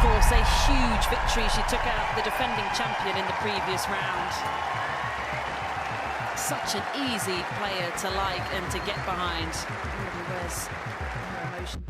course, a huge victory. She took out the defending champion in the previous round. Such an easy player to like and to get behind.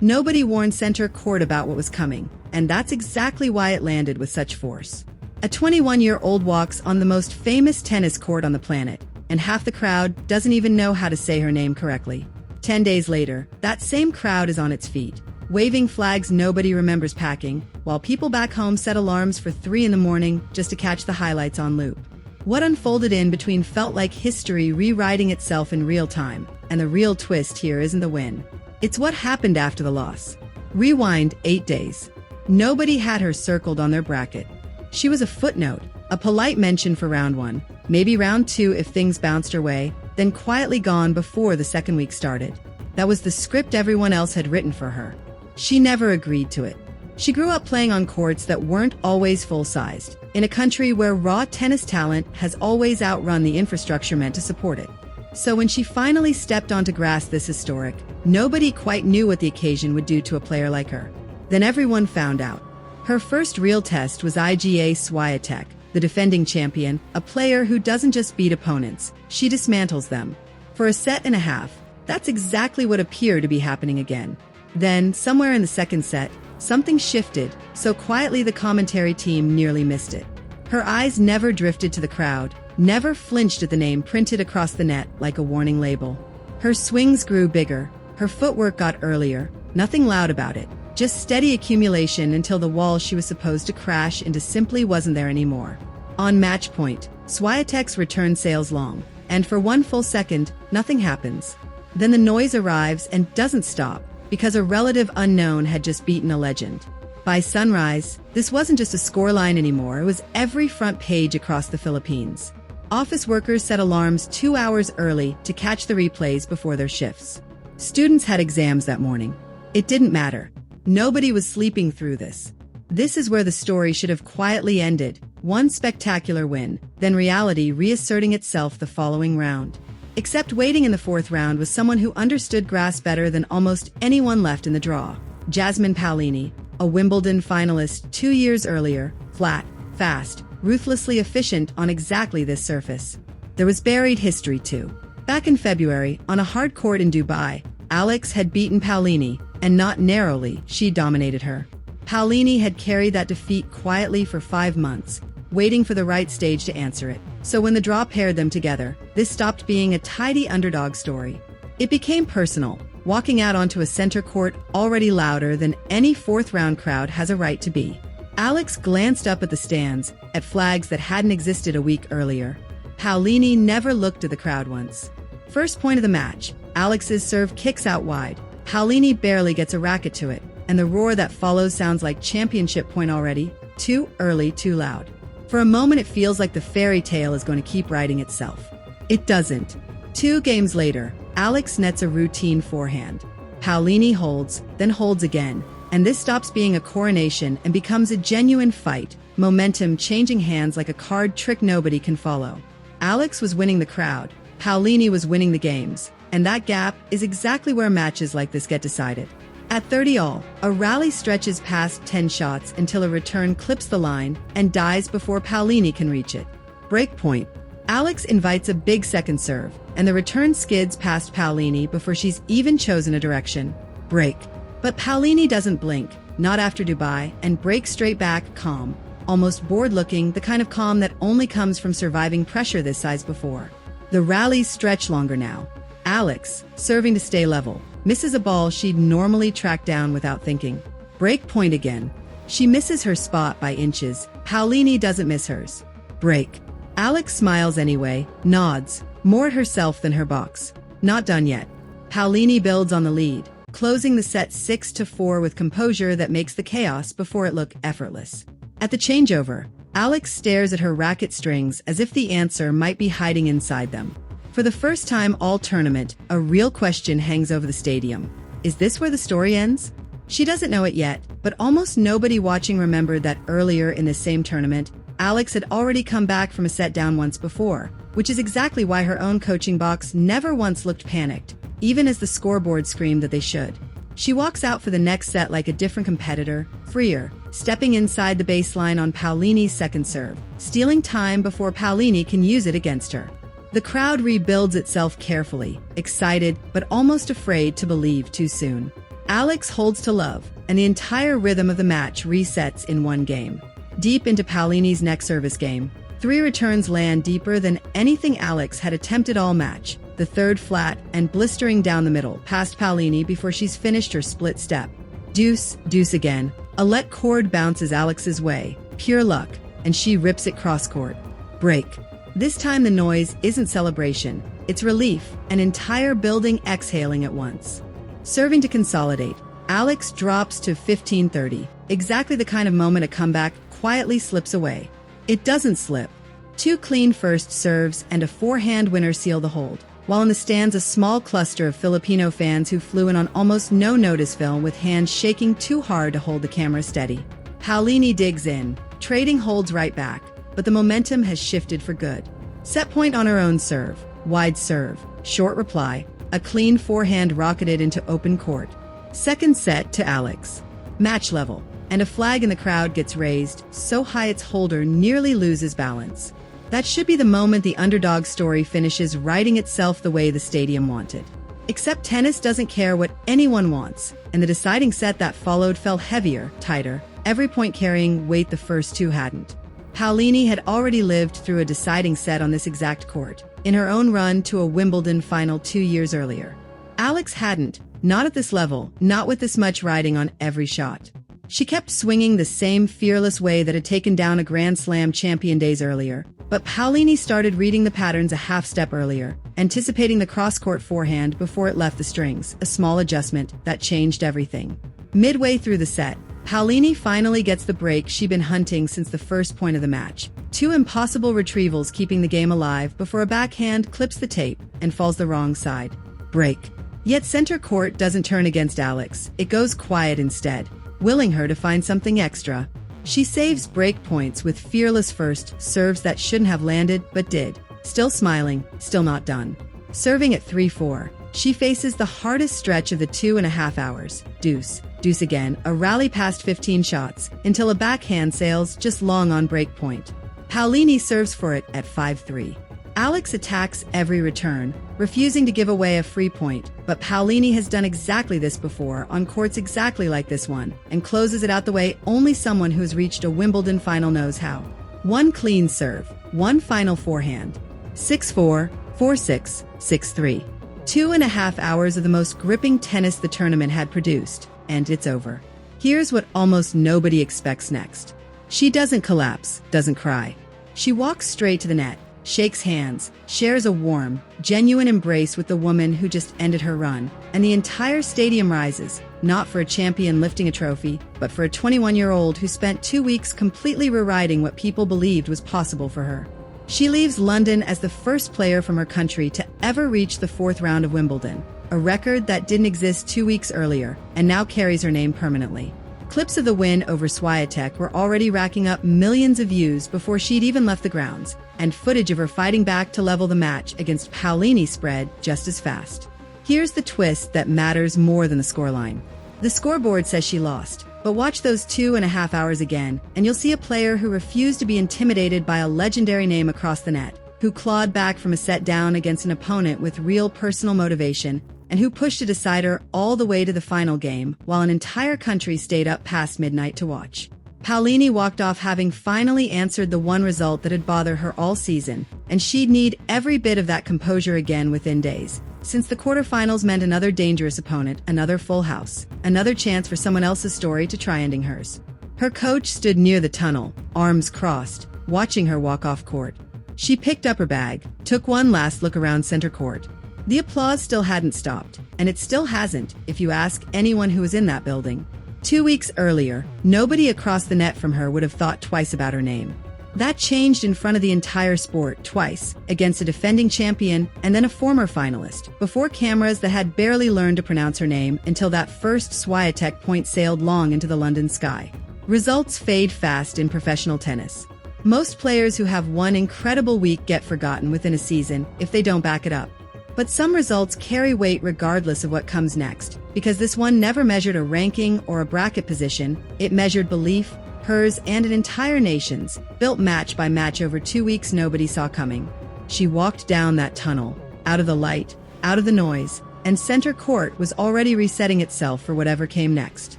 Nobody warned center court about what was coming, and that's exactly why it landed with such force. A 21-year-old walks on the most famous tennis court on the planet, and half the crowd doesn't even know how to say her name correctly. 10 days later, that same crowd is on its feet, waving flags nobody remembers packing, while people back home set alarms for 3 in the morning just to catch the highlights on loop. What unfolded in between felt like history rewriting itself in real time, and the real twist here isn't the win. It's what happened after the loss. Rewind 8 days. Nobody had her circled on their bracket. She was a footnote, a polite mention for round 1, maybe round 2 if things bounced her way, then quietly gone before the second week started. That was the script everyone else had written for her. She never agreed to it. She grew up playing on courts that weren't always full-sized, in a country where raw tennis talent has always outrun the infrastructure meant to support it. So when she finally stepped onto grass this historic, nobody quite knew what the occasion would do to a player like her. Then everyone found out. Her first real test was IgaSwiatek, the defending champion, a player who doesn't just beat opponents, she dismantles them. For a set and a half, that's exactly what appeared to be happening again. Then, somewhere in the second set, something shifted, so quietly the commentary team nearly missed it. Her eyes never drifted to the crowd, never flinched at the name printed across the net like a warning label. Her swings grew bigger, her footwork got earlier, nothing loud about it, just steady accumulation until the wall she was supposed to crash into simply wasn't there anymore. On match point, Swiatek's return sails long, and for 1 full second, nothing happens. Then the noise arrives and doesn't stop, because a relative unknown had just beaten a legend. By sunrise, this wasn't just a scoreline anymore, it was every front page across the Philippines. Office workers set alarms 2 hours early to catch the replays before their shifts. Students had exams that morning. It didn't matter. Nobody was sleeping through this. This is where the story should have quietly ended, one spectacular win, then reality reasserting itself the following round. Except waiting in the 4th round was someone who understood grass better than almost anyone left in the draw. Jasmine Paolini, a Wimbledon finalist 2 years earlier, flat, fast, ruthlessly efficient on exactly this surface. There was buried history too. Back in February, on a hard court in Dubai, Alex had beaten Paolini, and not narrowly, she dominated her. Paolini had carried that defeat quietly for 5 months, waiting for the right stage to answer it. So when the draw paired them together, this stopped being a tidy underdog story. It became personal, walking out onto a center court already louder than any 4th round crowd has a right to be. Alex glanced up at the stands, at flags that hadn't existed a week earlier. Paolini never looked at the crowd once. First point of the match, Alex's serve kicks out wide. Paolini barely gets a racket to it, and the roar that follows sounds like championship point already. Too early, too loud. For a moment it feels like the fairy tale is going to keep writing itself. It doesn't. 2 games later, Alex nets a routine forehand. Paolini holds, then holds again, and this stops being a coronation and becomes a genuine fight, momentum changing hands like a card trick nobody can follow. Alex was winning the crowd, Paolini was winning the games, and that gap is exactly where matches like this get decided. At 30 all, a rally stretches past 10 shots until a return clips the line and dies before Paolini can reach it. Break point. Alex invites a big second serve, and the return skids past Paolini before she's even chosen a direction. Break. But Paolini doesn't blink, not after Dubai, and breaks straight back, calm, almost bored-looking, the kind of calm that only comes from surviving pressure this size before. The rallies stretch longer now. Alex, serving to stay level, misses a ball she'd normally track down without thinking. Break point again. She misses her spot by inches. Paolini doesn't miss hers. Break. Alex smiles anyway, nods, more at herself than her box. Not done yet. Paolini builds on the lead, closing the set 6-4 with composure that makes the chaos before it look effortless. At the changeover, Alex stares at her racket strings as if the answer might be hiding inside them. For the first time all tournament, a real question hangs over the stadium. Is this where the story ends? She doesn't know it yet, but almost nobody watching remembered that earlier in this same tournament, Alex had already come back from a set down once before, which is exactly why her own coaching box never once looked panicked, even as the scoreboard screamed that they should. She walks out for the next set like a different competitor, freer, stepping inside the baseline on Paolini's second serve, stealing time before Paolini can use it against her. The crowd rebuilds itself carefully, excited but almost afraid to believe too soon. Alex holds to love, and the entire rhythm of the match resets in one game. Deep into Paolini's next service game, 3 returns land deeper than anything Alex had attempted all match, the third flat and blistering down the middle past Paolini before she's finished her split step. Deuce, deuce again. A let cord bounces Alex's way, pure luck, and she rips it cross-court. Break. This time the noise isn't celebration, it's relief, an entire building exhaling at once. Serving to consolidate, Alex drops to 15-30, exactly the kind of moment a comeback quietly slips away. It doesn't slip. 2 clean first serves and a forehand winner seal the hold, while in the stands a small cluster of Filipino fans who flew in on almost no notice film with hands shaking too hard to hold the camera steady. Paolini digs in, trading holds right back, but the momentum has shifted for good. Set point on her own serve, wide serve, short reply, a clean forehand rocketed into open court. Second set to Alex. Match level, and a flag in the crowd gets raised, so high its holder nearly loses balance. That should be the moment the underdog story finishes writing itself the way the stadium wanted. Except tennis doesn't care what anyone wants, and the deciding set that followed fell heavier, tighter, every point carrying weight the first 2 hadn't. Paolini had already lived through a deciding set on this exact court, in her own run to a Wimbledon final 2 years earlier. Alex hadn't, not at this level, not with this much riding on every shot. She kept swinging the same fearless way that had taken down a Grand Slam champion days earlier, but Paolini started reading the patterns a half step earlier, anticipating the cross-court forehand before it left the strings, a small adjustment that changed everything. Midway through the set, Paolini finally gets the break she'd been hunting since the first point of the match. 2 impossible retrievals keeping the game alive before a backhand clips the tape and falls the wrong side. Break. Yet center court doesn't turn against Alex, it goes quiet instead, willing her to find something extra. She saves break points with fearless first serves that shouldn't have landed but did. Still smiling, still not done. Serving at 3-4, she faces the hardest stretch of the 2.5 hours. Deuce, deuce again, a rally past 15 shots, until a backhand sails just long on break point. Paolini serves for it at 5-3. Alex attacks every return, refusing to give away a free point, but Paolini has done exactly this before on courts exactly like this one, and closes it out the way only someone who has reached a Wimbledon final knows how. 1 clean serve, 1 final forehand. 6-4, 4-6, 6-3. 2.5 hours of the most gripping tennis the tournament had produced, and it's over. Here's what almost nobody expects next. She doesn't collapse, doesn't cry. She walks straight to the net, shakes hands, shares a warm, genuine embrace with the woman who just ended her run, and the entire stadium rises, not for a champion lifting a trophy, but for a 21-year-old who spent 2 weeks completely rewriting what people believed was possible for her. She leaves London as the first player from her country to ever reach the 4th round of Wimbledon, a record that didn't exist 2 weeks earlier, and now carries her name permanently. Clips of the win over IgaSwiatek were already racking up millions of views before she'd even left the grounds, and footage of her fighting back to level the match against Paolini spread just as fast. Here's the twist that matters more than the scoreline. The scoreboard says she lost, but watch those 2.5 hours again, and you'll see a player who refused to be intimidated by a legendary name across the net, who clawed back from a set down against an opponent with real personal motivation, and who pushed a decider all the way to the final game while an entire country stayed up past midnight to watch. Paolini walked off having finally answered the one result that had bothered her all season, and she'd need every bit of that composure again within days, since the quarterfinals meant another dangerous opponent, another full house, another chance for someone else's story to try ending hers. Her coach stood near the tunnel, arms crossed, watching her walk off court. She picked up her bag, took one last look around center court. The applause still hadn't stopped, and it still hasn't, if you ask anyone who was in that building. 2 weeks earlier, nobody across the net from her would have thought twice about her name. That changed in front of the entire sport twice, against a defending champion and then a former finalist, before cameras that had barely learned to pronounce her name until that first IgaSwiatek point sailed long into the London sky. Results fade fast in professional tennis. Most players who have one incredible week get forgotten within a season if they don't back it up. But some results carry weight regardless of what comes next, because this one never measured a ranking or a bracket position, it measured belief, hers and an entire nation's, built match by match over 2 weeks nobody saw coming. She walked down that tunnel, out of the light, out of the noise, and center court was already resetting itself for whatever came next.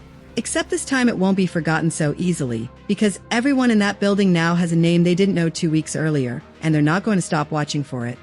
Except this time it won't be forgotten so easily, because everyone in that building now has a name they didn't know 2 weeks earlier, and they're not going to stop watching for it.